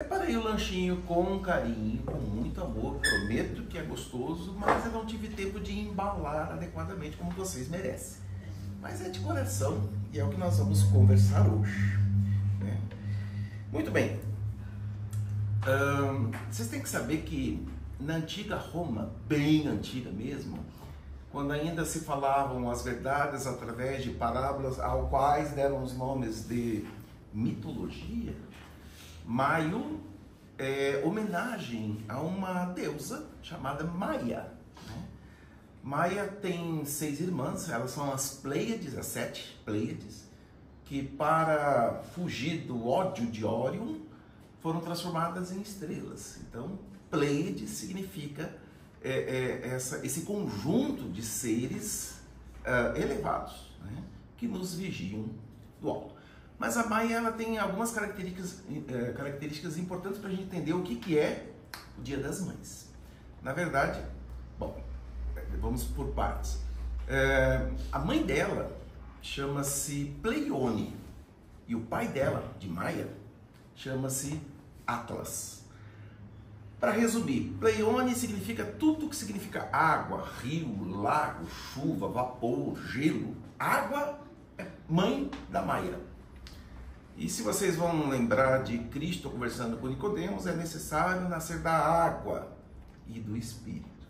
Preparei o lanchinho com carinho, com muito amor, prometo que é gostoso, mas eu não tive tempo de embalar adequadamente como vocês merecem. Mas é de coração e é o que nós vamos conversar hoje, né? Muito bem, vocês têm que saber que na antiga Roma, bem antiga mesmo, quando ainda se falavam as verdades através de parábolas, ao quais deram os nomes de mitologia, Maio é homenagem a uma deusa chamada Maia, né? Maia tem 6 irmãs, elas são as Pleiades, as 7 Pleiades, que para fugir do ódio de Órion foram transformadas em estrelas. Então, Pleiades significa esse conjunto de seres elevados, né, que nos vigiam do alto. Mas a Maia ela tem algumas características importantes para a gente entender o que é o Dia das Mães. Na verdade, bom, vamos por partes. A mãe dela chama-se Pleione e o pai dela, de Maia, chama-se Atlas. Para resumir, Pleione significa tudo que significa água, rio, lago, chuva, vapor, gelo. Água é mãe da Maia. E se vocês vão lembrar de Cristo conversando com Nicodemos, é necessário nascer da água e do Espírito.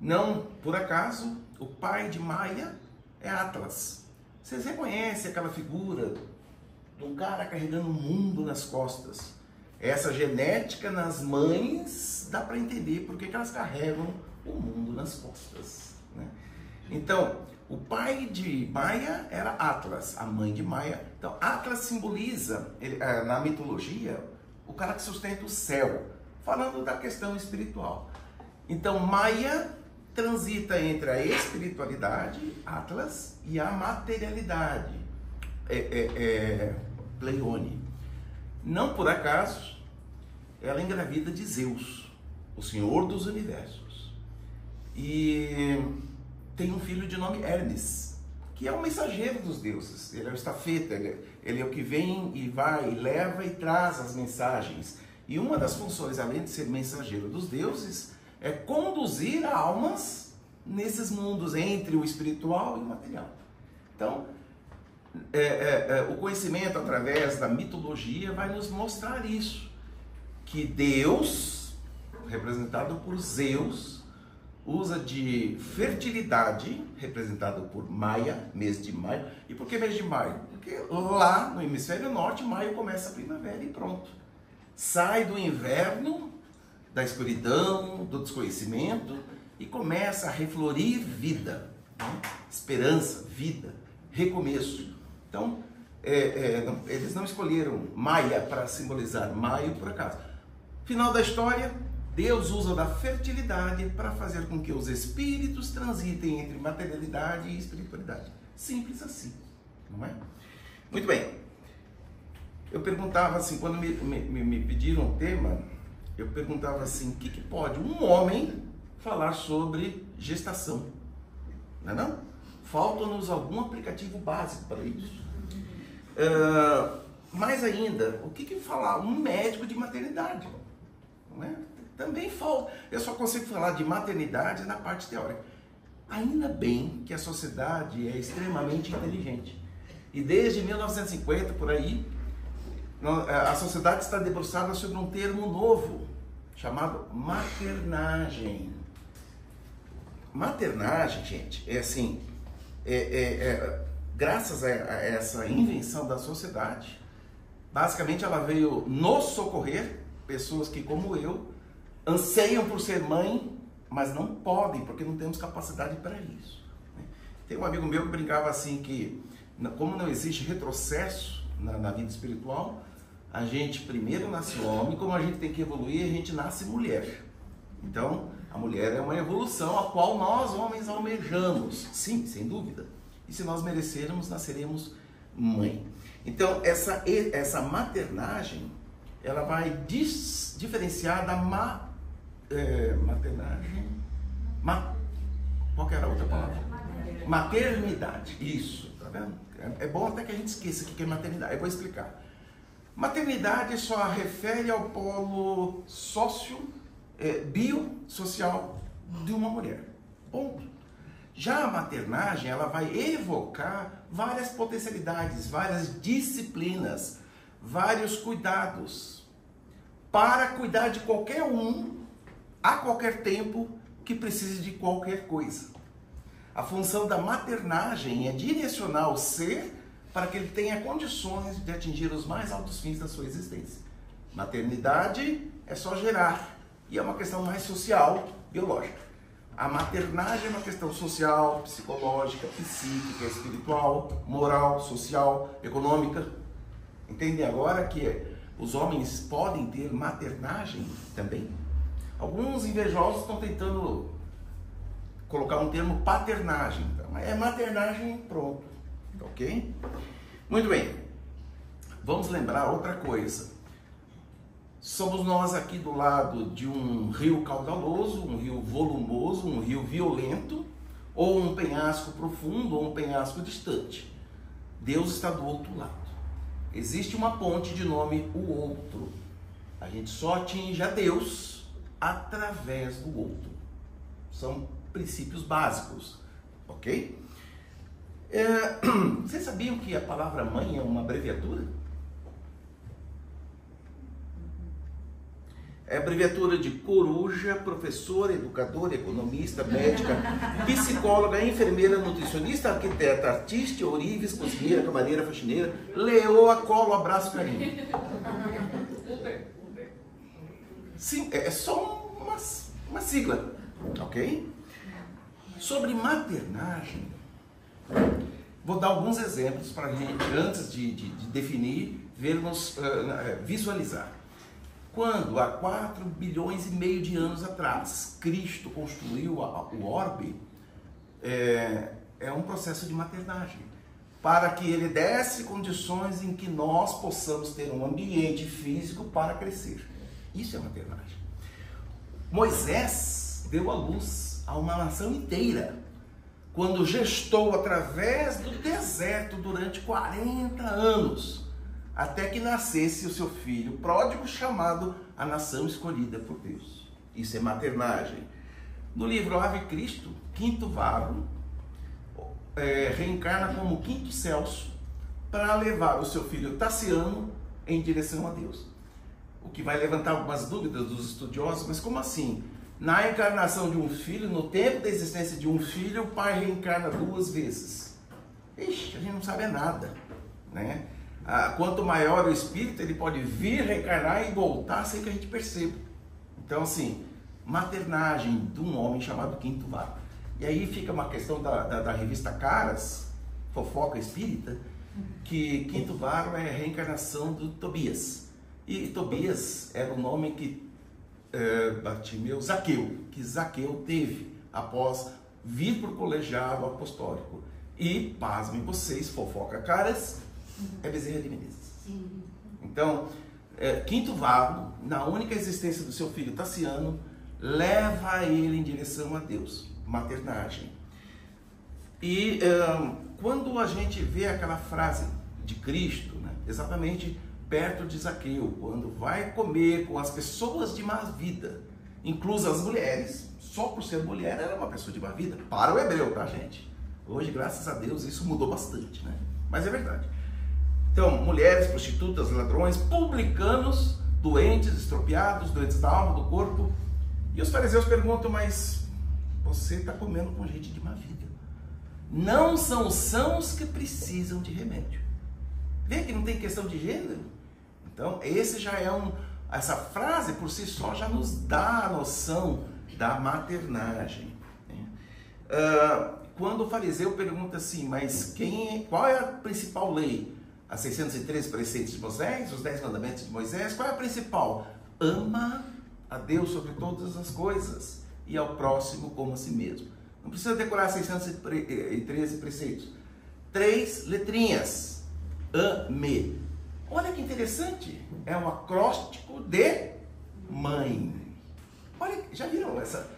Não por acaso, o pai de Maia é Atlas. Vocês reconhecem aquela figura de um cara carregando o mundo nas costas? Essa genética nas mães dá para entender por que elas carregam o mundo nas costas, né? Então, o pai de Maia era Atlas, a mãe de Maia. Então, Atlas simboliza, na mitologia, o cara que sustenta o céu, falando da questão espiritual. Então, Maia transita entre a espiritualidade, Atlas, e a materialidade, Pleione. Não por acaso, ela engravida de Zeus, o Senhor dos Universos. E tem um filho de nome Hermes, que é o mensageiro dos deuses. Ele é o estafeta, ele é o que vem e vai, e leva e traz as mensagens. E uma das funções, além de ser mensageiro dos deuses, é conduzir almas nesses mundos entre o espiritual e o material. Então, o conhecimento através da mitologia vai nos mostrar isso, que Deus, representado por Zeus, usa de fertilidade, representado por Maia, mês de maio. E por que mês de maio? Porque lá no hemisfério norte, maio começa a primavera e pronto. Sai do inverno, da escuridão, do desconhecimento e começa a reflorir vida, né? Esperança, vida, recomeço. Então, eles não escolheram Maia para simbolizar maio por acaso. Final da história, Deus usa da fertilidade para fazer com que os espíritos transitem entre materialidade e espiritualidade. Simples assim, não é? Muito bem. Eu perguntava assim, quando me pediram um tema, eu perguntava assim, o que pode um homem falar sobre gestação? Não é não? Falta-nos algum aplicativo básico para isso. Mais ainda, o que falar um médico de maternidade? Não é? Também falta. Eu só consigo falar de maternidade na parte teórica. Ainda bem que a sociedade é extremamente inteligente. E desde 1950, por aí, a sociedade está debruçada sobre um termo novo, chamado maternagem. Maternagem, gente, é assim, graças a essa invenção da sociedade, basicamente ela veio nos socorrer, pessoas que, como eu, anseiam por ser mãe, mas não podem, porque não temos capacidade para isso. Tem um amigo meu que brincava assim que, como não existe retrocesso na vida espiritual, a gente primeiro nasce homem, como a gente tem que evoluir, a gente nasce mulher. Então, a mulher é uma evolução a qual nós, homens, almejamos. Sim, sem dúvida. E se nós merecermos, nasceremos mãe. Então, essa maternagem, ela vai diferenciar da maternagem. Qual que era a outra palavra? Maternidade. Isso, tá vendo? É bom até que a gente esqueça o que é maternidade. Eu vou explicar. Maternidade só refere ao polo biosocial de uma mulher. Ponto. Já a maternagem, ela vai evocar várias potencialidades, várias disciplinas, vários cuidados, para cuidar de qualquer um, a qualquer tempo, que precise de qualquer coisa. A função da maternagem é direcionar o ser para que ele tenha condições de atingir os mais altos fins da sua existência. Maternidade é só gerar, e é uma questão mais social, biológica. A maternagem é uma questão social, psicológica, psíquica, espiritual, moral, social, econômica. Entendem agora que os homens podem ter maternagem também? Alguns invejosos estão tentando colocar um termo paternagem. Então, é maternagem, pronto. Ok? Muito bem. Vamos lembrar outra coisa. Somos nós aqui do lado de um rio caudaloso, um rio volumoso, um rio violento, ou um penhasco profundo, ou um penhasco distante. Deus está do outro lado. Existe uma ponte de nome o outro. A gente só atinge a Deus através do outro. São princípios básicos, ok? Vocês sabiam que a palavra mãe é uma abreviatura? É abreviatura de coruja, professora, educadora, economista, médica, psicóloga, enfermeira, nutricionista, arquiteta, artista, ourives, cozinheira, camareira, faxineira, leoa, colo, abraço, carinho. Sim, é só uma sigla, ok? Sobre maternagem, vou dar alguns exemplos para a gente, antes de definir, visualizar. Quando, há 4 bilhões e meio de anos atrás, Cristo construiu o orbe, é um processo de maternagem, para que ele desse condições em que nós possamos ter um ambiente físico para crescer. Isso é maternagem. Moisés deu à luz a uma nação inteira, quando gestou através do deserto durante 40 anos, até que nascesse o seu filho pródigo, chamado a nação escolhida por Deus. Isso é maternagem. No livro Ave Cristo, Quinto Varro reencarna como quinto Celso para levar o seu filho Tassiano em direção a Deus. O que vai levantar algumas dúvidas dos estudiosos, mas como assim? Na encarnação de um filho, no tempo da existência de um filho, o pai reencarna 2 vezes. Ixi, a gente não sabe nada, né? Quanto maior o espírito, ele pode vir, reencarnar e voltar sem que a gente perceba. Então, assim, maternagem de um homem chamado Quinto Varro. E aí fica uma questão da revista Caras, fofoca espírita, que Quinto Varro é a reencarnação do Tobias. E Tobias era o nome que Zaqueu teve após vir para o colegiado apostólico. E, pasmem vocês, fofoca Caras, é Bezerra de Menezes. Então, Quinto Varro, na única existência do seu filho Tassiano, leva ele em direção a Deus, maternagem. E quando a gente vê aquela frase de Cristo, né, exatamente perto de Zaqueu, quando vai comer com as pessoas de má vida, inclusas as mulheres, só por ser mulher era uma pessoa de má vida, para o hebreu, tá, gente? Hoje, graças a Deus, isso mudou bastante, né? Mas é verdade. Então, mulheres, prostitutas, ladrões, publicanos, doentes, estropiados, doentes da alma, do corpo. E os fariseus perguntam, mas você está comendo com gente de má vida. Não são os sãos que precisam de remédio. Vê que não tem questão de gênero? Então, esse já é essa frase por si só já nos dá a noção da maternagem. Quando o fariseu pergunta assim, mas qual é a principal lei? As 613 preceitos de Moisés, os 10 mandamentos de Moisés, qual é a principal? Ama a Deus sobre todas as coisas e ao próximo como a si mesmo. Não precisa decorar 613 preceitos. 3 letrinhas. Ame. Olha que interessante. É um acróstico de mãe. Olha, já viram essa?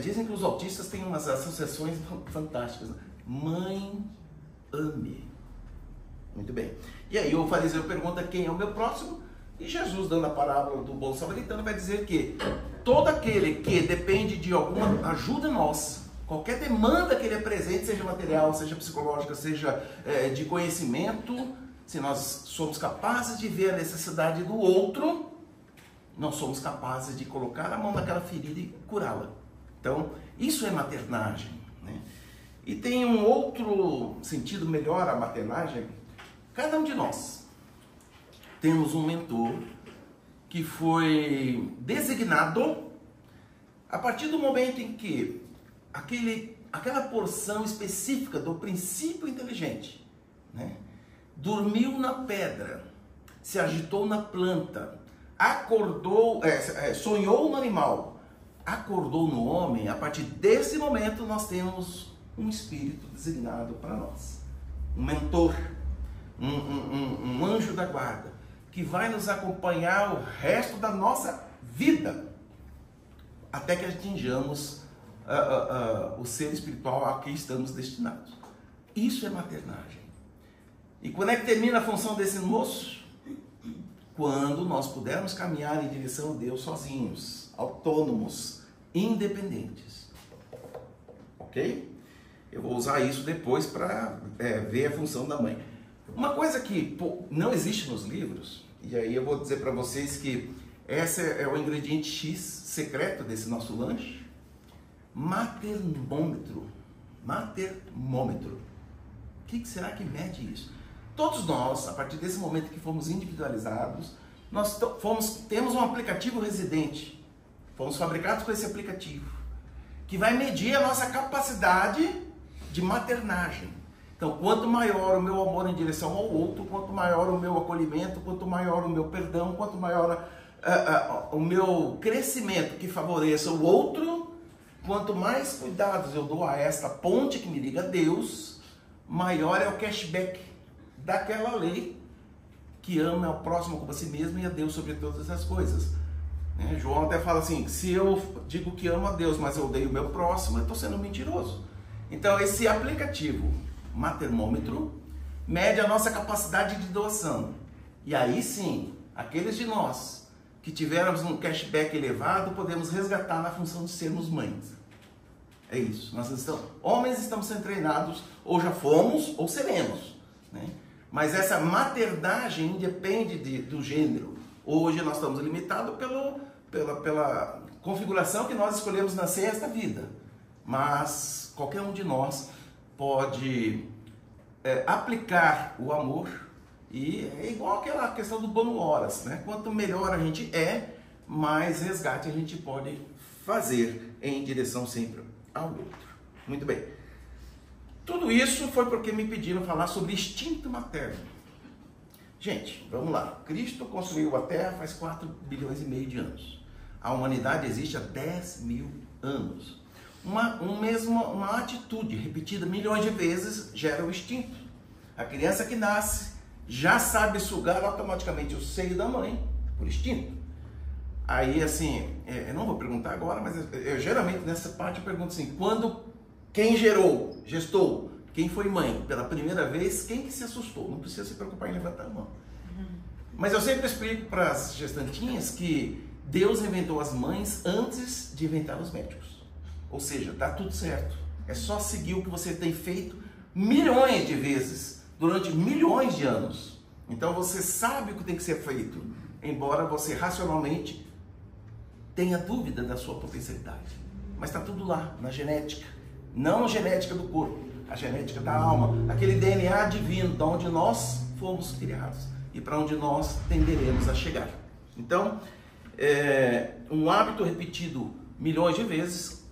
Dizem que os autistas têm umas associações fantásticas. Mãe, ame. Muito bem. E aí o fariseu pergunta quem é o meu próximo, e Jesus, dando a parábola do bom samaritano, vai dizer que todo aquele que depende de alguma ajuda nossa, qualquer demanda que ele apresente, seja material, seja psicológica, seja de conhecimento, se nós somos capazes de ver a necessidade do outro, nós somos capazes de colocar a mão naquela ferida e curá-la. Então, isso é maternagem, né? E tem um outro sentido melhor a maternagem. Cada um de nós temos um mentor que foi designado a partir do momento em que aquela porção específica do princípio inteligente, né, dormiu na pedra, se agitou na planta, acordou, sonhou no animal, acordou no homem. A partir desse momento nós temos um espírito designado para nós, um mentor, um anjo da guarda, que vai nos acompanhar o resto da nossa vida, até que atinjamos o ser espiritual a que estamos destinados. Isso é maternagem. E quando é que termina a função desse moço? Quando nós pudermos caminhar em direção a Deus sozinhos, autônomos, independentes. Ok? Eu vou usar isso depois para ver a função da mãe. Uma coisa que não existe nos livros, e aí eu vou dizer para vocês que esse é o ingrediente X secreto desse nosso lanche: matermômetro. Matermômetro. O que será que mede isso? Todos nós, a partir desse momento que fomos individualizados, nós temos um aplicativo residente. Fomos fabricados com esse aplicativo, que vai medir a nossa capacidade de maternagem. Então, quanto maior o meu amor em direção ao outro, quanto maior o meu acolhimento, quanto maior o meu perdão, quanto maior o meu crescimento que favoreça o outro, quanto mais cuidados eu dou a esta ponte que me liga a Deus, maior é o cashback daquela lei que ama ao próximo como a si mesmo e a Deus sobre todas as coisas. João até fala assim: se eu digo que amo a Deus, mas eu odeio o meu próximo, eu estou sendo mentiroso. Então, esse aplicativo matermômetro mede a nossa capacidade de doação. E aí sim, aqueles de nós que tivermos um cashback elevado, podemos resgatar na função de sermos mães. É isso. Homens estamos sendo treinados, ou já fomos, ou seremos, né? Mas essa maternagem independe do gênero. Hoje nós estamos limitados pela configuração que nós escolhemos nascer esta vida. Mas qualquer um de nós pode aplicar o amor, e é igual aquela questão do bônus horas, né? Quanto melhor a gente mais resgate a gente pode fazer em direção sempre ao outro. Muito bem. Tudo isso foi porque me pediram falar sobre instinto materno. Gente, vamos lá. Cristo construiu a Terra faz 4 bilhões e meio de anos. A humanidade existe há 10 mil anos. Uma atitude repetida milhões de vezes gera o instinto. A criança que nasce já sabe sugar automaticamente o seio da mãe, por instinto. Aí, assim, eu não vou perguntar agora, mas eu geralmente nessa parte eu pergunto assim: quem gestou, quem foi mãe pela primeira vez, quem que se assustou? Não precisa se preocupar em levantar a mão. Mas eu sempre explico para as gestantinhas que Deus inventou as mães antes de inventar os médicos. Ou seja, dá tudo certo. É só seguir o que você tem feito milhões de vezes, durante milhões de anos. Então você sabe o que tem que ser feito, embora você racionalmente tenha dúvida da sua potencialidade. Mas está tudo lá, na genética. Não a genética do corpo, a genética da alma, aquele DNA divino, de onde nós fomos criados e para onde nós tenderemos a chegar. Então, um hábito repetido milhões de vezes,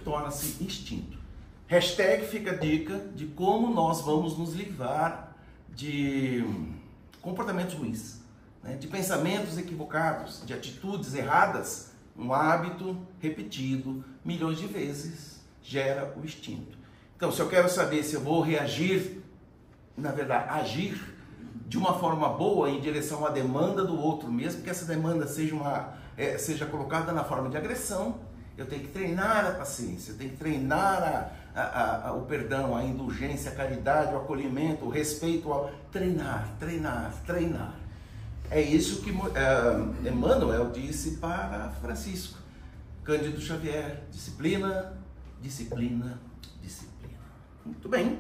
torna-se instinto. Hashtag fica a dica de como nós vamos nos livrar de comportamentos ruins, né? De pensamentos equivocados, de atitudes erradas. Um hábito repetido milhões de vezes gera o instinto. Então, se eu quero saber se eu vou reagir, na verdade, agir de uma forma boa em direção à demanda do outro, mesmo que essa demanda seja colocada na forma de agressão, eu tenho que treinar a paciência, eu tenho que treinar o perdão, a indulgência, a caridade, o acolhimento, o respeito, treinar. É isso que Emmanuel disse para Francisco Cândido Xavier: disciplina. Muito bem.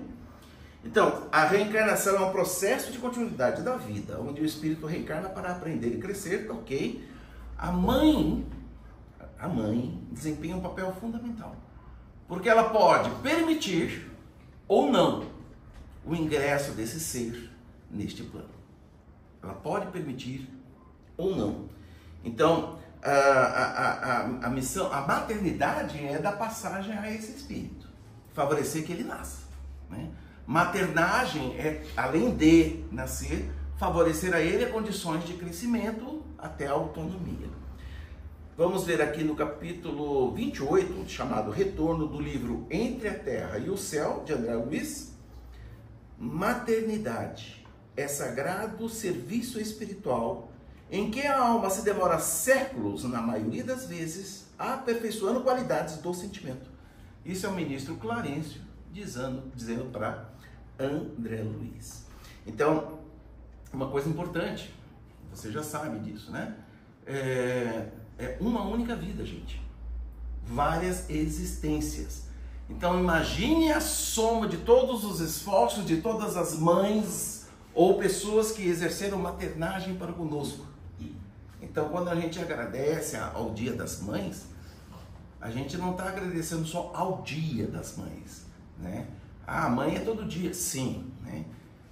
Então, a reencarnação é um processo de continuidade da vida, onde o espírito reencarna para aprender e crescer, ok? A mãe desempenha um papel fundamental, porque ela pode permitir ou não o ingresso desse ser neste plano. Ela pode permitir ou não. Então, a missão, a maternidade é da passagem a esse espírito, favorecer que ele nasça, né? Maternagem é, além de nascer, favorecer a ele condições de crescimento até a autonomia. Vamos ver aqui no capítulo 28, chamado Retorno, do livro Entre a Terra e o Céu, de André Luiz. Maternidade é sagrado serviço espiritual em que a alma se demora séculos, na maioria das vezes, aperfeiçoando qualidades do sentimento. Isso é o ministro Clarencio dizendo para André Luiz. Então, uma coisa importante, você já sabe disso, né? É uma única vida, gente. Várias existências. Então, imagine a soma de todos os esforços de todas as mães ou pessoas que exerceram maternagem para conosco. Então, quando a gente agradece ao Dia das Mães, a gente não está agradecendo só ao Dia das Mães, né? A mãe é todo dia, sim, né?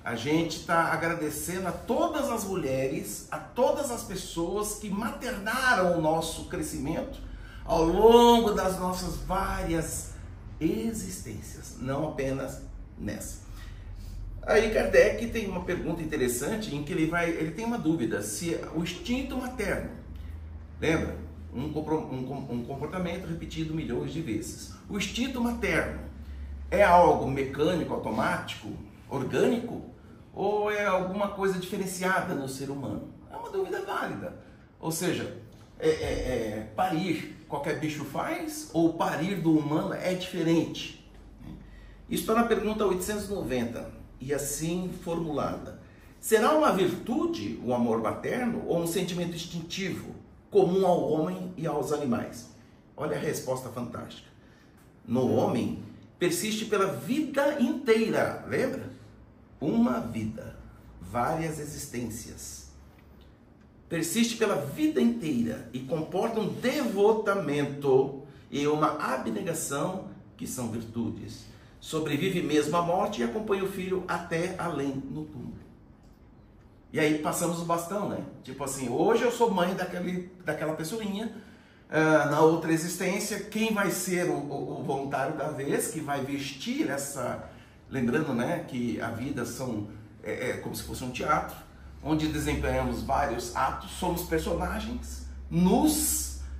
A gente está agradecendo a todas as mulheres, a todas as pessoas que maternaram o nosso crescimento ao longo das nossas várias existências, não apenas nessa. Aí Kardec tem uma pergunta interessante em que ele tem uma dúvida: se o instinto materno, lembra? Um comportamento repetido milhões de vezes. O instinto materno é algo mecânico, automático, orgânico, ou é alguma coisa diferenciada no ser humano? É uma dúvida válida. Ou seja, parir qualquer bicho faz, ou parir do humano é diferente? Isso está na pergunta 890, e assim formulada: será uma virtude o amor materno, ou um sentimento instintivo, comum ao homem e aos animais? Olha a resposta fantástica. No homem, persiste pela vida inteira, lembra? Uma vida, várias existências. Persiste pela vida inteira e comporta um devotamento e uma abnegação, que são virtudes. Sobrevive mesmo à morte e acompanha o filho até além no túmulo. E aí passamos o bastão, né? Tipo assim, hoje eu sou mãe daquela pessoinha, na outra existência, quem vai ser o voluntário da vez, que vai vestir essa... Lembrando, né, que a vida é como se fosse um teatro, onde desempenhamos vários atos, somos personagens,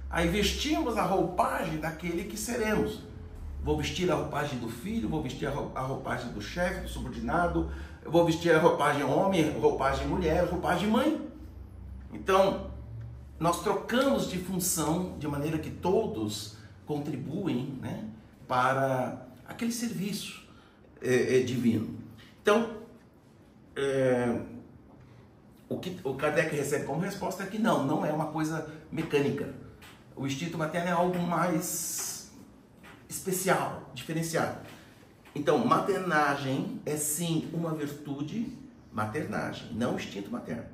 aí vestimos a roupagem daquele que seremos. Vou vestir a roupagem do filho, vou vestir a roupagem do chefe, do subordinado, eu vou vestir a roupagem homem, roupagem mulher, roupagem mãe. Então, nós trocamos de função de maneira que todos contribuem, né, para aquele serviço divino. Então, o que o Kardec recebe como resposta é que não é uma coisa mecânica. O instinto materno é algo mais especial, diferenciado. Então, maternagem é sim uma virtude, maternagem, não instinto materno.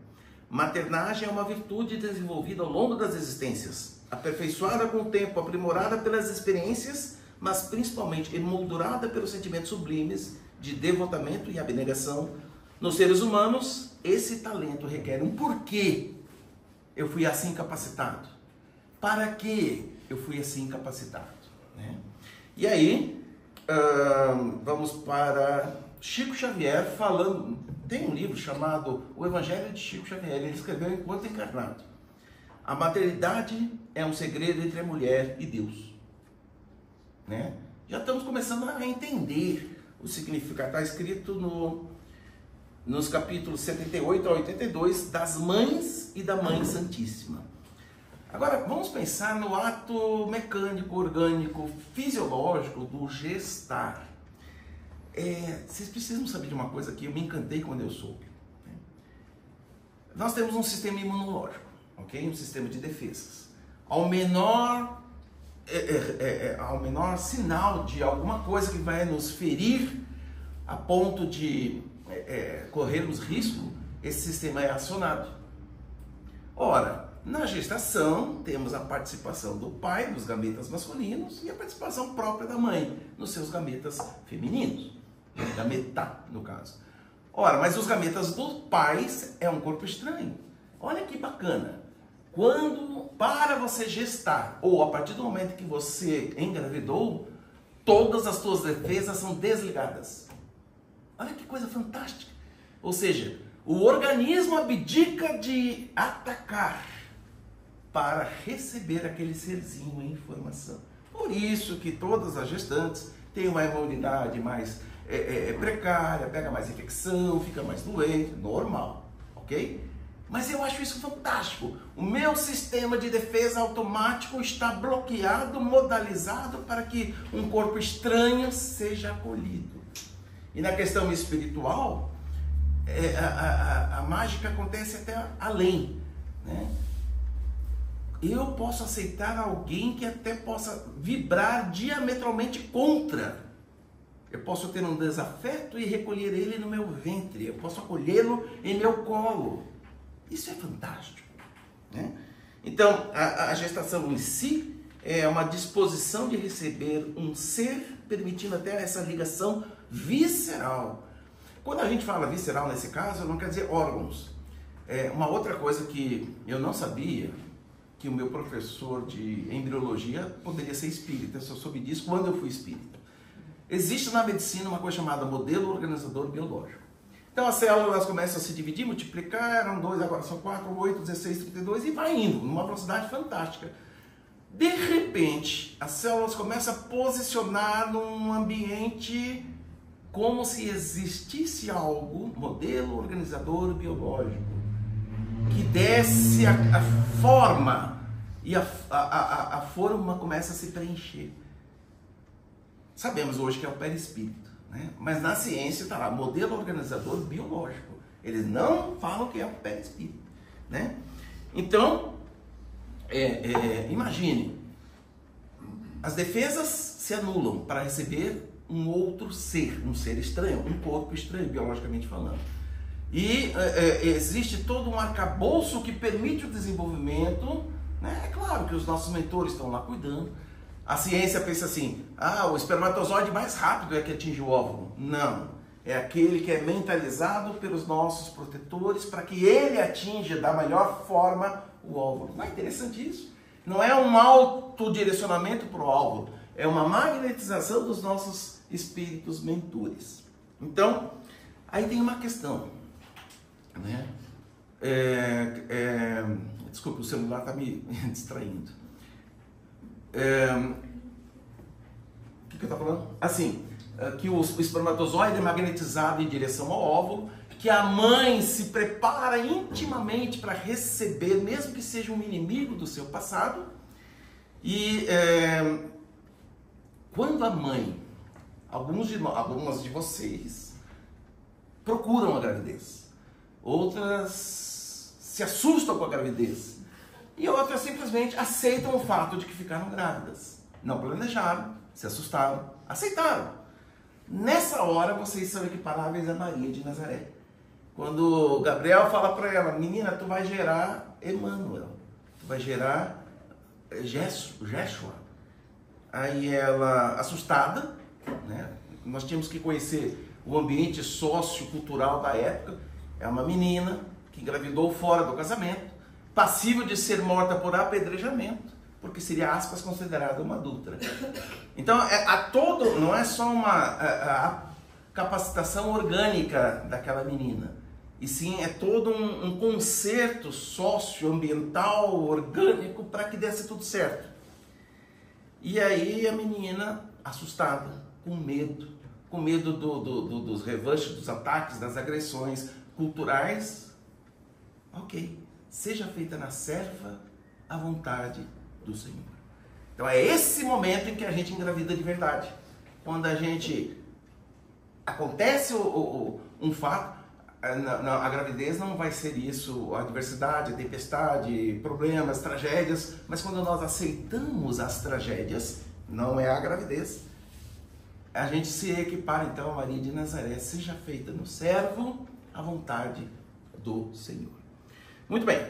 Maternagem é uma virtude desenvolvida ao longo das existências, aperfeiçoada com o tempo, aprimorada pelas experiências, mas principalmente emoldurada pelos sentimentos sublimes de devotamento e abnegação. Nos seres humanos, esse talento requer um porquê eu fui assim capacitado. Para que eu fui assim capacitado, né? E aí, vamos para Chico Xavier falando. Tem um livro chamado O Evangelho de Chico Xavier, ele escreveu enquanto encarnado. A maternidade é um segredo entre a mulher e Deus, né? Já estamos começando a entender o significado. Está escrito nos capítulos 78 a 82 das Mães e da Mãe Santíssima. Agora, vamos pensar no ato mecânico, orgânico, fisiológico do gestar. Vocês precisam saber de uma coisa que eu me encantei quando eu soube. Nós temos um sistema imunológico, ok? Um sistema de defesas. Ao menor sinal de alguma coisa que vai nos ferir a ponto de corrermos risco, esse sistema é acionado. Ora, na gestação, temos a participação do pai nos gametas masculinos e a participação própria da mãe nos seus gametas femininos. Gameta, no caso. Ora, mas os gametas dos pais é um corpo estranho. Olha que bacana. Para você gestar, ou a partir do momento que você engravidou, todas as suas defesas são desligadas. Olha que coisa fantástica. Ou seja, o organismo abdica de atacar para receber aquele serzinho em formação. Por isso que todas as gestantes têm uma imunidade mais precária, pega mais infecção, fica mais doente, normal, ok? Mas eu acho isso fantástico. O meu sistema de defesa automático está bloqueado, modalizado para que um corpo estranho seja acolhido. E na questão espiritual, a mágica acontece até além, né? Eu posso aceitar alguém que até possa vibrar diametralmente contra. Eu posso ter um desafeto e recolher ele no meu ventre. Eu posso acolhê-lo em meu colo. Isso é fantástico, né? Então, a gestação em si é uma disposição de receber um ser, permitindo até essa ligação visceral. Quando a gente fala visceral nesse caso, não quer dizer órgãos. Uma outra coisa que eu não sabia, que o meu professor de embriologia poderia ser espírita, eu só soube disso quando eu fui espírita. Existe na medicina uma coisa chamada modelo organizador biológico. Então as células começam a se dividir, multiplicar, eram 2, agora são 4, 8, 16, 32 e vai indo, numa velocidade fantástica. De repente, as células começam a posicionar num ambiente como se existisse algo, modelo organizador biológico, que desse a forma, e a forma começa a se preencher. Sabemos hoje que é o perispírito, né? Mas na ciência está lá, modelo organizador biológico. Eles não falam que é o perispírito, né? Então, imagine, as defesas se anulam para receber um outro ser, um ser estranho, um corpo estranho, biologicamente falando. E existe todo um arcabouço que permite o desenvolvimento, né? É claro que os nossos mentores estão lá cuidando. A ciência pensa assim, o espermatozoide mais rápido é que atinge o óvulo. Não, é aquele que é mentalizado pelos nossos protetores para que ele atinja da melhor forma o óvulo. Não é interessante isso? Não é um autodirecionamento para o óvulo, é uma magnetização dos nossos espíritos mentores. Então, aí tem uma questão, né? Desculpa, o celular está me distraindo. O que eu estou falando? Assim, que o espermatozoide é magnetizado em direção ao óvulo, que a mãe se prepara intimamente para receber, mesmo que seja um inimigo do seu passado. E quando a mãe, algumas de vocês, procuram a gravidez, outras se assustam com a gravidez, e outras simplesmente aceitam o fato de que ficaram grávidas. Não planejaram, se assustaram, aceitaram. Nessa hora vocês são equiparáveis a Maria de Nazaré. Quando Gabriel fala para ela, menina, tu vai gerar Emmanuel, tu vai gerar Jeshua. Aí ela, assustada, né? Nós tínhamos que conhecer o ambiente sociocultural da época. É uma menina que engravidou fora do casamento, passível de ser morta por apedrejamento, porque seria, aspas, considerada uma adúltera. Então, não é só a capacitação orgânica daquela menina, e sim é todo um concerto socioambiental, orgânico, para que desse tudo certo. E aí a menina, assustada, com medo dos revanches, dos ataques, das agressões culturais, ok, seja feita na serva a vontade do Senhor. Então é esse momento em que a gente engravida de verdade. Quando a gente acontece um fato, a gravidez não vai ser isso, a adversidade, a tempestade, problemas, tragédias, mas quando nós aceitamos as tragédias, não é a gravidez, a gente se equipara então a Maria de Nazaré, seja feita no servo a vontade do Senhor. Muito bem,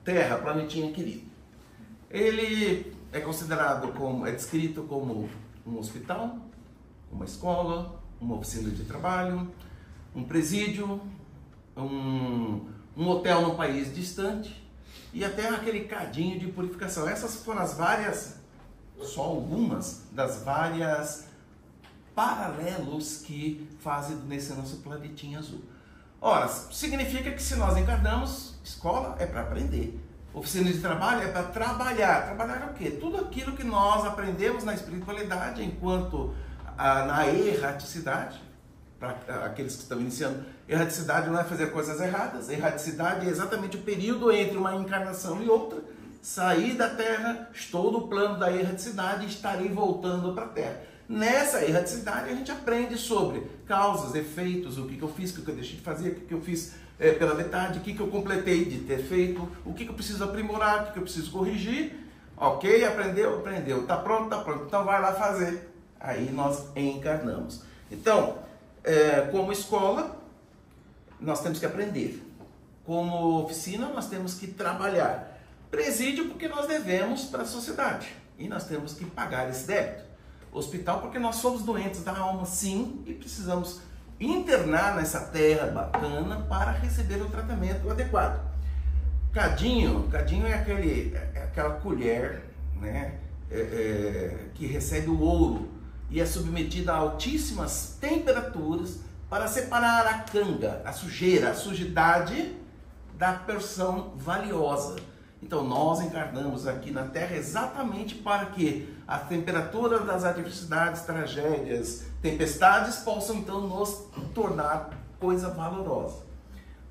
Terra, planetinha querido, ele é considerado como, é descrito como um hospital, uma escola, uma oficina de trabalho, um presídio, um hotel num país distante e até aquele cadinho de purificação. Essas foram as várias, só algumas das várias paralelos que fazem nesse nosso planetinha azul. Ora, significa que se nós encarnamos, escola é para aprender, oficina de trabalho é para trabalhar. Trabalhar é o quê? Tudo aquilo que nós aprendemos na espiritualidade enquanto na erraticidade. Para aqueles que estão iniciando, erraticidade não é fazer coisas erradas, erraticidade é exatamente o período entre uma encarnação e outra. Saí da Terra, estou no plano da erraticidade e estarei voltando para a Terra. Nessa erraticidade a gente aprende sobre causas, efeitos, o que eu fiz, o que eu deixei de fazer, o que eu fiz pela metade, o que eu completei de ter feito, o que eu preciso aprimorar, o que eu preciso corrigir. Ok, aprendeu, está pronto, então vai lá fazer. Aí nós encarnamos. Então, como escola, nós temos que aprender. Como oficina, nós temos que trabalhar. Presídio, porque nós devemos para a sociedade e nós temos que pagar esse débito. Hospital, porque nós somos doentes da alma, sim, e precisamos internar nessa terra bacana para receber o tratamento adequado. Cadinho é aquela colher, né, que recebe o ouro e é submetida a altíssimas temperaturas para separar a canga, a sujeira, a sujidade da porção valiosa. Então nós encarnamos aqui na Terra exatamente para que a temperatura das adversidades, tragédias, tempestades possam então nos tornar coisa valorosa.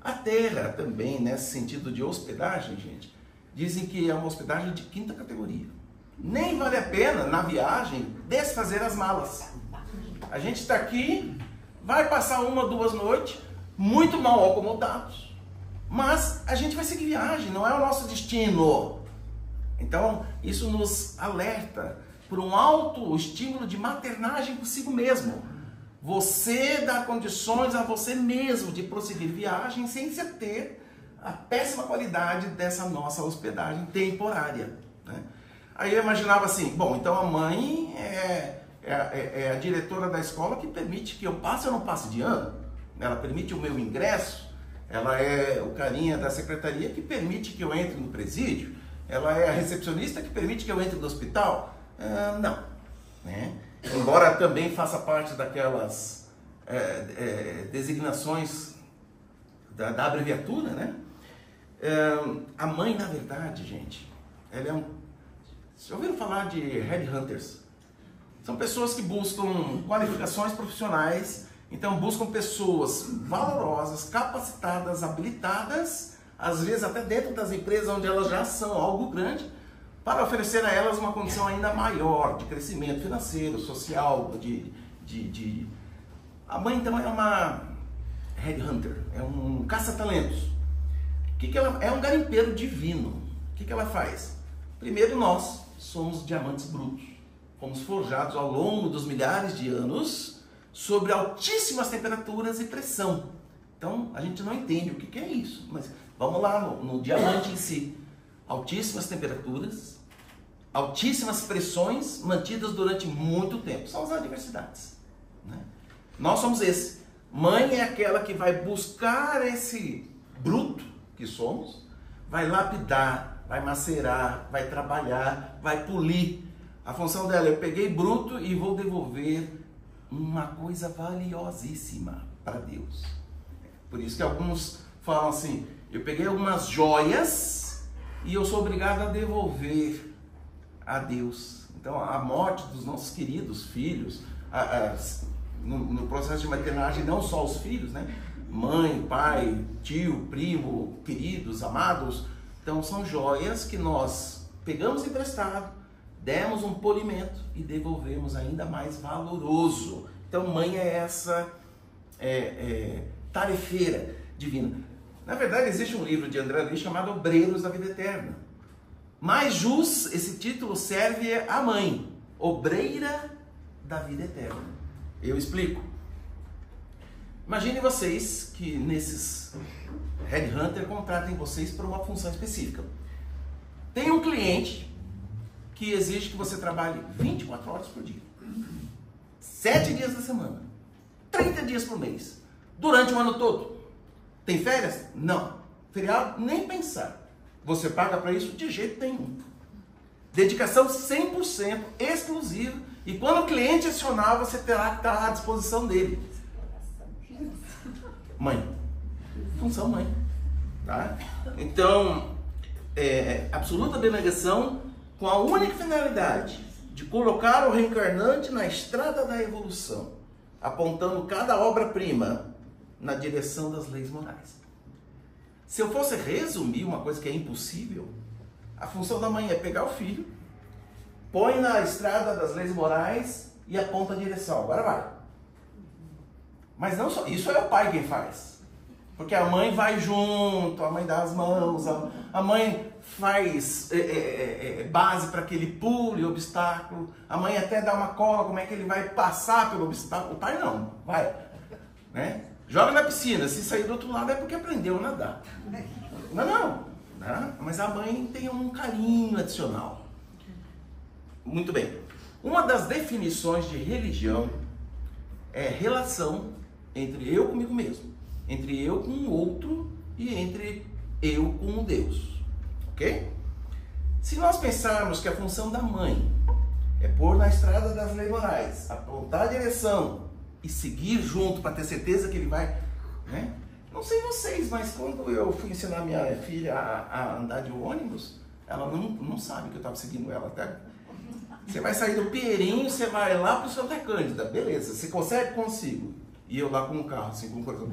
A Terra também, nesse sentido de hospedagem, gente, dizem que é uma hospedagem de quinta categoria. Nem vale a pena, na viagem, desfazer as malas. A gente está aqui, vai passar 1 ou 2 noites, muito mal acomodados, mas a gente vai seguir viagem, não é o nosso destino. Então, isso nos alerta por um alto estímulo de maternagem consigo mesmo. Você dá condições a você mesmo de prosseguir viagem sem se ter a péssima qualidade dessa nossa hospedagem temporária, né? Aí eu imaginava assim, bom, então a mãe é a diretora da escola que permite que eu passe ou não passe de ano, ela permite o meu ingresso, ela é o carinha da secretaria que permite que eu entre no presídio, ela é a recepcionista que permite que eu entre no hospital. Não, né? Embora também faça parte daquelas designações da abreviatura, né? A mãe, na verdade, gente, ela é Vocês já ouviram falar de headhunters? São pessoas que buscam qualificações profissionais, então buscam pessoas valorosas, capacitadas, habilitadas, às vezes até dentro das empresas onde elas já são algo grande, para oferecer a elas uma condição ainda maior de crescimento financeiro, social, A mãe então é uma headhunter, é um caça-talentos. Ela é um garimpeiro divino. O que ela faz? Primeiro, nós somos diamantes brutos, fomos forjados ao longo dos milhares de anos sobre altíssimas temperaturas e pressão. Então a gente não entende o que é isso, mas vamos lá no diamante em si. Altíssimas temperaturas, altíssimas pressões mantidas durante muito tempo, são as adversidades, né? Nós somos esse. Mãe é aquela que vai buscar esse bruto que somos, vai lapidar, vai macerar, vai trabalhar, vai polir. A função dela é: eu peguei bruto e vou devolver uma coisa valiosíssima para Deus. Por isso que alguns falam assim: eu peguei algumas joias e eu sou obrigado a devolver a Deus. Então a morte dos nossos queridos filhos, no processo de maternagem, não só os filhos, né? Mãe, pai, tio, primo, queridos, amados, Então são joias que nós pegamos emprestado, demos um polimento e devolvemos ainda mais valoroso. Então mãe é essa tarefeira divina. Na verdade existe um livro de André Luiz chamado Obreiros da Vida Eterna. Mas jus, esse título serve à mãe, obreira da vida eterna. Eu explico. Imagine vocês que nesses headhunter contratem vocês para uma função específica. Tem um cliente que exige que você trabalhe 24 horas por dia, 7 dias da semana, 30 dias por mês, durante o ano todo. Tem férias? Não. Feriado? Nem pensar. Você paga para isso de jeito nenhum. Dedicação 100%, exclusiva. E quando o cliente acionar, você terá que estar à disposição dele. Mãe. Função mãe. Tá? Então, absoluta abnegação com a única finalidade de colocar o reencarnante na estrada da evolução, apontando cada obra-prima na direção das leis morais. Se eu fosse resumir uma coisa que é impossível, a função da mãe é pegar o filho, põe na estrada das leis morais e aponta a direção. Agora vai. Mas não só, isso é o pai quem faz. Porque a mãe vai junto, a mãe dá as mãos, a mãe faz base para que ele pule o obstáculo, a mãe até dá uma cola, como é que ele vai passar pelo obstáculo. O pai não, vai. Né? Joga na piscina, se sair do outro lado é porque aprendeu a nadar. Não. Mas a mãe tem um carinho adicional. Muito bem. Uma das definições de religião é relação entre eu comigo mesmo, entre eu com o outro e entre eu com o Deus. Ok? Se nós pensarmos que a função da mãe é pôr na estrada das leis morais, apontar a direção e seguir junto para ter certeza que ele vai, né? Não sei vocês, mas quando eu fui ensinar minha filha a andar de ônibus, ela não sabe que eu estava seguindo ela até. Você vai sair do Pinheirinho, você vai lá para o Santa Cândida, beleza, você consegue? Consigo. E eu lá com o carro, assim, com coisa.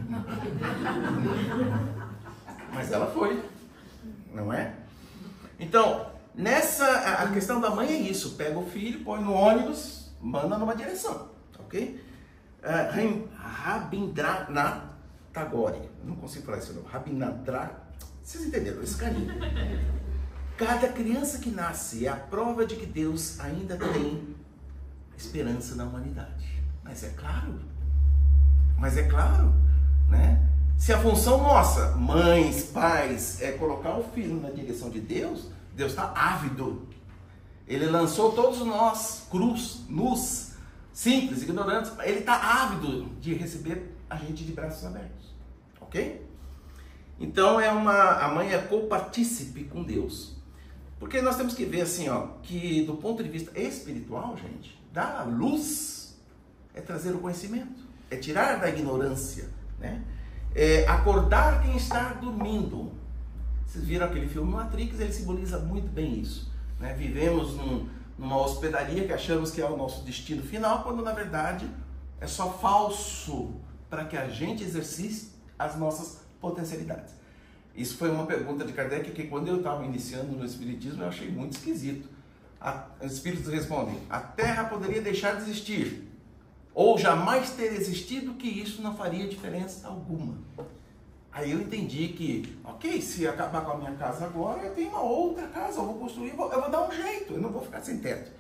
Mas ela foi, não é? Então, a questão da mãe é isso, pega o filho, põe no ônibus, manda numa direção, ok? Rabindranath Tagore, não consigo falar esse nome, Rabindranath, vocês entenderam, esse carinho. Cada criança que nasce é a prova de que Deus ainda tem esperança na humanidade. Mas é claro, né? Se a função nossa, mães, pais, é colocar o filho na direção de Deus, Deus está ávido. Ele lançou todos nós, crus, nus, simples, ignorantes, ele está ávido de receber a gente de braços abertos. Ok? Então a mãe é copartícipe com Deus. Porque nós temos que ver assim, ó, que do ponto de vista espiritual, gente, dar a luz é trazer o conhecimento, é tirar da ignorância, né? É acordar quem está dormindo. Vocês viram aquele filme Matrix, ele simboliza muito bem isso, né? Vivemos numa hospedaria que achamos que é o nosso destino final, quando na verdade é só falso para que a gente exercite as nossas potencialidades. Isso foi uma pergunta de Kardec que quando eu estava iniciando no Espiritismo eu achei muito esquisito. Os Espíritos respondem: a Terra poderia deixar de existir ou jamais ter existido, que isso não faria diferença alguma. Aí eu entendi que, ok, se acabar com a minha casa agora, eu tenho uma outra casa, eu vou construir, eu vou dar um jeito, eu não vou ficar sem teto,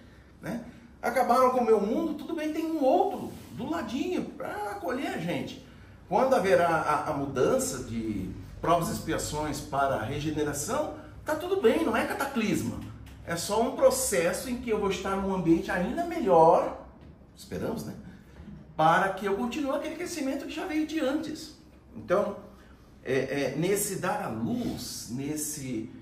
né? Acabaram com o meu mundo, tudo bem, tem um outro do ladinho para acolher a gente. Quando haverá a mudança de provas e expiações para a regeneração, tá tudo bem, não é cataclisma. É só um processo em que eu vou estar num ambiente ainda melhor, esperamos, né? Para que eu continue aquele crescimento que já veio de antes. Então, nesse dar a luz, nesse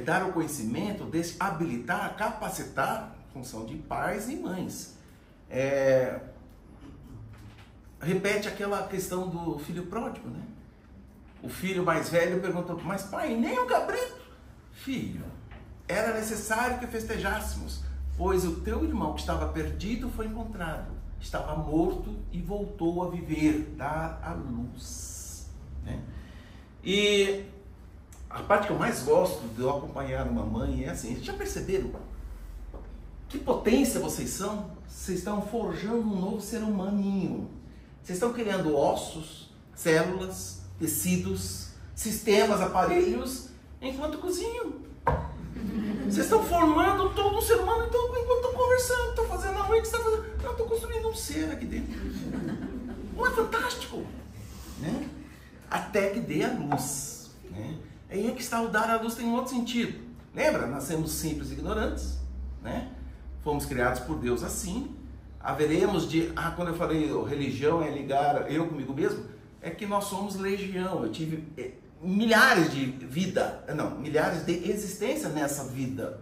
dar o conhecimento, desse habilitar, capacitar, função de pais e mães. Repete aquela questão do filho pródigo, né? O filho mais velho perguntou: mas pai, nem um cabrito? Filho, era necessário que festejássemos, pois o teu irmão que estava perdido foi encontrado, estava morto e voltou a viver, dar a luz, né? E A parte que eu mais gosto de eu acompanhar uma mãe é assim, já perceberam? Que potência vocês são? Vocês estão forjando um novo ser humaninho. Vocês estão criando ossos, células, tecidos, sistemas, aparelhos, enquanto cozinham. Vocês estão formando todo um ser humano, então, enquanto estão conversando, estão fazendo a mãe que está fazendo. Não, estou construindo um ser aqui dentro. Não é fantástico? Né? Até que dê a luz. Né? Aí é que está o dar a luz, tem um outro sentido. Lembra? Nascemos simples e ignorantes. Né? Fomos criados por Deus assim. Haveremos de... quando eu falei religião é ligar eu comigo mesmo, é que nós somos legião. Eu tive milhares de milhares de existência nessa vida.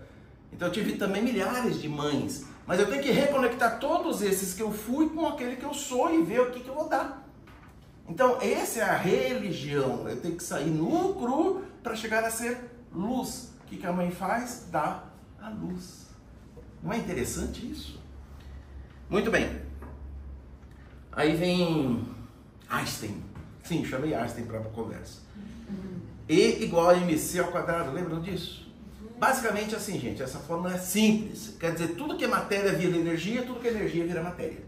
Então eu tive também milhares de mães. Mas eu tenho que reconectar todos esses que eu fui com aquele que eu sou e ver o que eu vou dar. Então essa é a religião. Eu tenho que sair nu, cru, para chegar a ser luz. O que a mãe faz? Dá a luz. Não é interessante isso? Muito bem. Aí vem Einstein. Sim, chamei Einstein para a conversa. E igual a mc ao quadrado, lembram disso? Basicamente assim, gente, essa fórmula é simples. Quer dizer, tudo que é matéria vira energia, tudo que é energia vira matéria.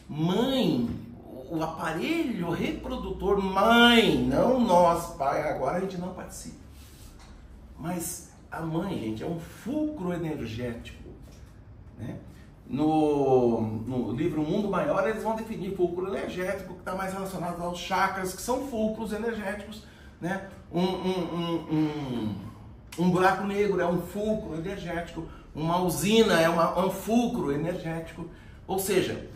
Mãe, o aparelho reprodutor, mãe, não nós, pai, agora a gente não participa. Mas a mãe, gente, é um fulcro energético. Né? No livro Mundo Maior, eles vão definir fulcro energético, que está mais relacionado aos chakras, que são fulcros energéticos. Né? Um buraco negro é um fulcro energético, uma usina é um fulcro energético. Ou seja,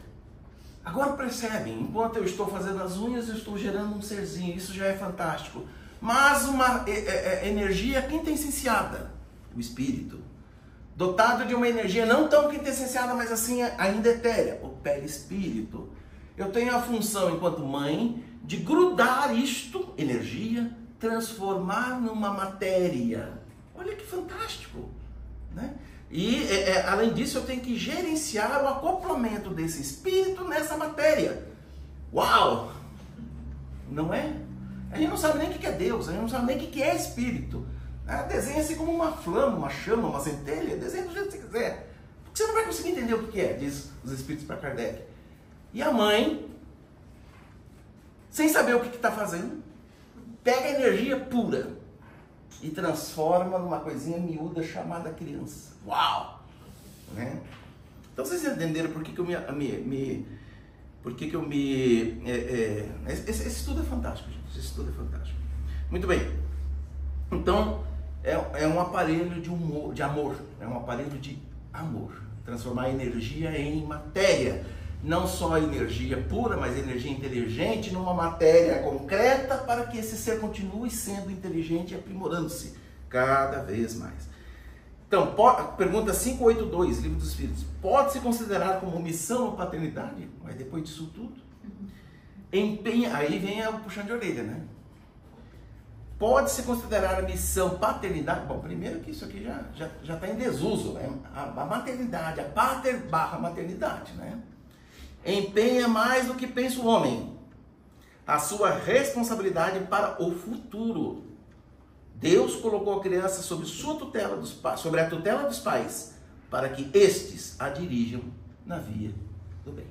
agora percebem, enquanto eu estou fazendo as unhas, eu estou gerando um serzinho, isso já é fantástico. Mas uma energia quintessenciada, o espírito, dotado de uma energia não tão quintessenciada, mas assim ainda etérea, o perispírito. Eu tenho a função, enquanto mãe, de grudar isto, energia, transformar numa matéria. Olha que fantástico, né? E além disso eu tenho que gerenciar o acoplamento desse espírito nessa matéria. Uau! Não é? A gente não sabe nem o que é Deus, a gente não sabe nem o que é espírito. Desenha-se como uma flama, uma chama, uma centelha, desenha do jeito que você quiser. Porque você não vai conseguir entender o que é, diz os espíritos para Kardec. E a mãe, sem saber o que está fazendo, pega a energia pura e transforma numa coisinha miúda chamada criança. Uau! Né? Então vocês entenderam por que esse estudo é fantástico, gente. Esse estudo é fantástico. Muito bem. Então, é um aparelho de amor. É um aparelho de amor. Transformar a energia em matéria. Não só energia pura, mas energia inteligente numa matéria concreta para que esse ser continue sendo inteligente e aprimorando-se cada vez mais. Então, pergunta 582, Livro dos Espíritos. Pode-se considerar como missão a paternidade? Mas depois disso tudo? Aí vem o puxão de orelha, né? Pode-se considerar a missão paternidade? Bom, primeiro que isso aqui já está em desuso, né? A maternidade, a pater/maternidade, né? Empenha mais do que pensa o homem a sua responsabilidade para o futuro. Deus colocou a criança sob sua tutela sobre a tutela dos pais, para que estes a dirijam na via do bem.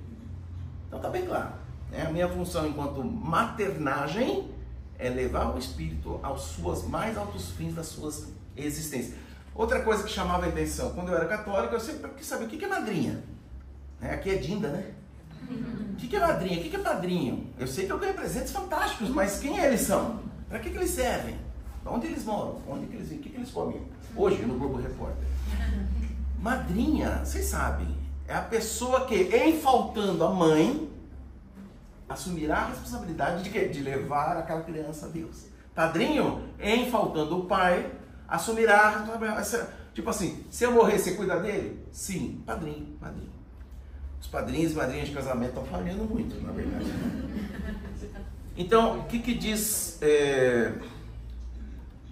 Então está bem claro. A minha função enquanto maternagem é levar o espírito aos seus mais altos fins das suas existências. Outra coisa que chamava a atenção, quando eu era católico, eu sempre quis saber o que é madrinha. Aqui é Dinda, né? O que é madrinha? O que é padrinho? Eu sei que eu ganho presentes fantásticos, mas quem eles são? Para que eles servem? Onde eles moram? Onde que eles vivem? O que eles comem? Hoje, no Globo Repórter. Madrinha, vocês sabem, é a pessoa que, em faltando a mãe, assumirá a responsabilidade de quê? De levar aquela criança a Deus. Padrinho, em faltando o pai, assumirá a responsabilidade. Tipo assim, se eu morrer, você cuida dele? Sim, padrinho. Os padrinhos e madrinhas de casamento estão falhando muito, na verdade. Então, o que diz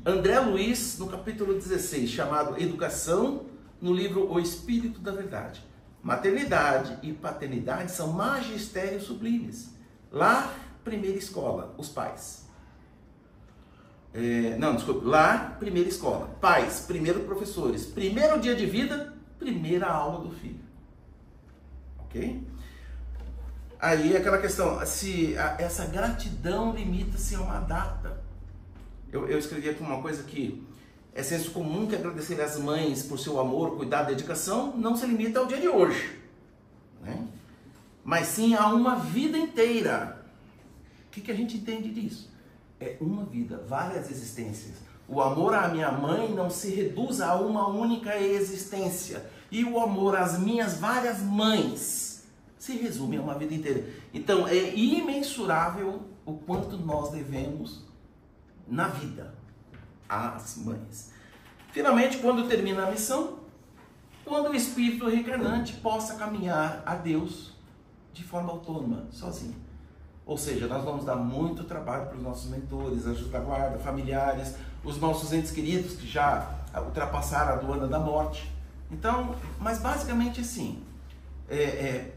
André Luiz no capítulo 16, chamado Educação, no livro O Espírito da Verdade? Maternidade e paternidade são magistérios sublimes. Lá, primeira escola, os pais. Não, desculpa. Lar, primeira escola. Pais, primeiro professores. Primeiro dia de vida, primeira aula do filho. Ok? Aí aquela questão, se essa gratidão limita-se a uma data. Eu escrevi aqui uma coisa que é senso comum que agradecer às mães por seu amor, cuidado e dedicação não se limita ao dia de hoje, né? Mas sim a uma vida inteira. O que a gente entende disso? É uma vida, várias existências. O amor à minha mãe não se reduz a uma única existência. E o amor às minhas várias mães se resume a uma vida inteira. Então é imensurável o quanto nós devemos na vida às mães. Finalmente, quando termina a missão, quando o espírito reencarnante possa caminhar a Deus de forma autônoma, sozinho. Ou seja, nós vamos dar muito trabalho para os nossos mentores, anjos da guarda, familiares, os nossos entes queridos que já ultrapassaram a aduana da morte. Então, mas basicamente assim,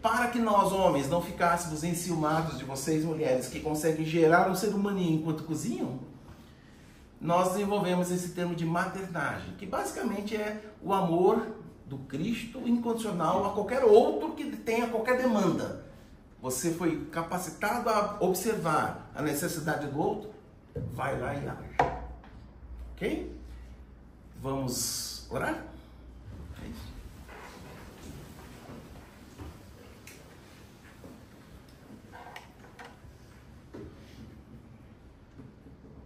para que nós homens não ficássemos enciumados de vocês mulheres que conseguem gerar um ser humaninho enquanto cozinham, nós desenvolvemos esse termo de maternagem, que basicamente é o amor do Cristo incondicional a qualquer outro que tenha qualquer demanda. Você foi capacitado a observar a necessidade do outro, vai lá e age. Ok? Vamos orar? É isso.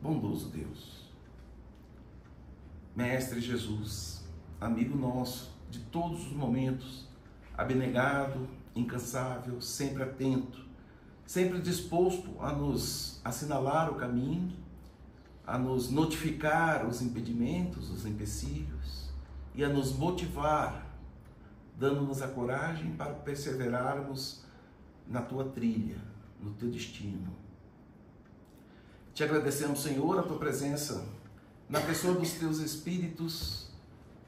Bondoso Deus, Mestre Jesus, amigo nosso de todos os momentos, abnegado, incansável, sempre atento, sempre disposto a nos assinalar o caminho, a nos notificar os impedimentos, os empecilhos e a nos motivar, dando-nos a coragem para perseverarmos na tua trilha, no teu destino. Te agradecemos, Senhor, a tua presença na pessoa dos teus espíritos,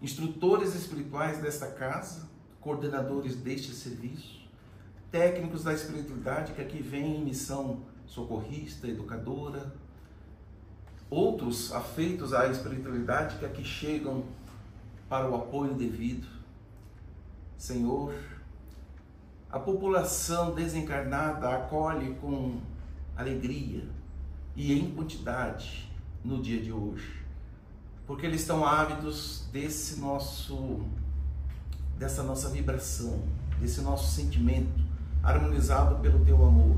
instrutores espirituais desta casa, coordenadores deste serviço, técnicos da espiritualidade que aqui vêm em missão socorrista, educadora, outros afeitos à espiritualidade que aqui chegam para o apoio devido. Senhor, a população desencarnada acolhe com alegria e em quantidade no dia de hoje, porque eles estão ávidos dessa nossa vibração, desse nosso sentimento harmonizado pelo teu amor,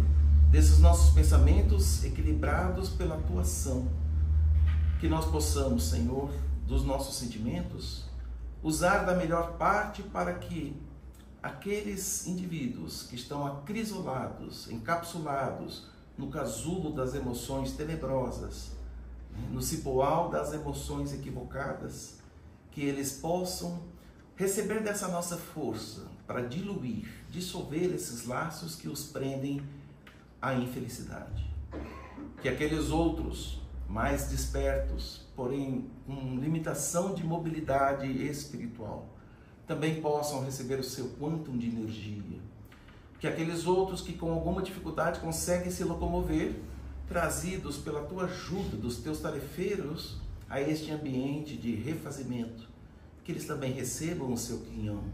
desses nossos pensamentos equilibrados pela tua ação. Que nós possamos, Senhor, dos nossos sentimentos, usar da melhor parte para que aqueles indivíduos que estão acrisolados, encapsulados no casulo das emoções tenebrosas, no cipoal das emoções equivocadas, que eles possam receber dessa nossa força para diluir, dissolver esses laços que os prendem à infelicidade. Que aqueles outros mais despertos, porém com limitação de mobilidade espiritual, também possam receber o seu quantum de energia. Que aqueles outros que com alguma dificuldade conseguem se locomover, trazidos pela tua ajuda, dos teus tarefeiros, a este ambiente de refazimento, que eles também recebam o seu quinhão.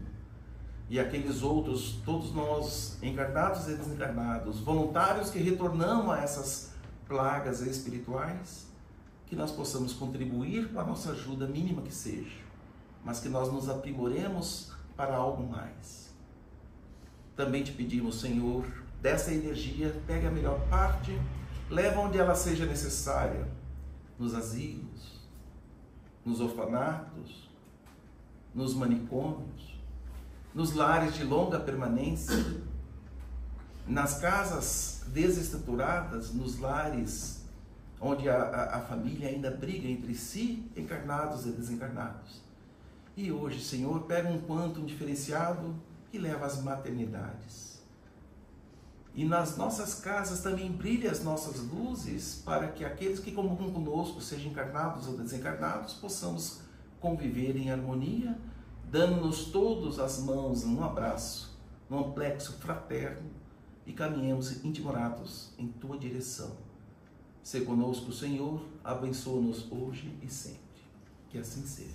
E aqueles outros, todos nós, encarnados e desencarnados, voluntários que retornamos a essas plagas espirituais, que nós possamos contribuir com a nossa ajuda, mínima que seja, mas que nós nos aprimoremos para algo mais. Também te pedimos, Senhor, dessa energia, pegue a melhor parte, leva onde ela seja necessária, nos asilos, nos orfanatos, nos manicômios, nos lares de longa permanência, nas casas desestruturadas, nos lares onde a família ainda briga entre si, encarnados e desencarnados. E hoje, Senhor, pega um quantum diferenciado e leva às maternidades. E nas nossas casas também brilha as nossas luzes para que aqueles que comungam conosco, sejam encarnados ou desencarnados, possamos conviver em harmonia, dando-nos todos as mãos num abraço, num amplexo fraterno, e caminhemos intimorados em tua direção. Se conosco, Senhor, abençoa-nos hoje e sempre. Que assim seja.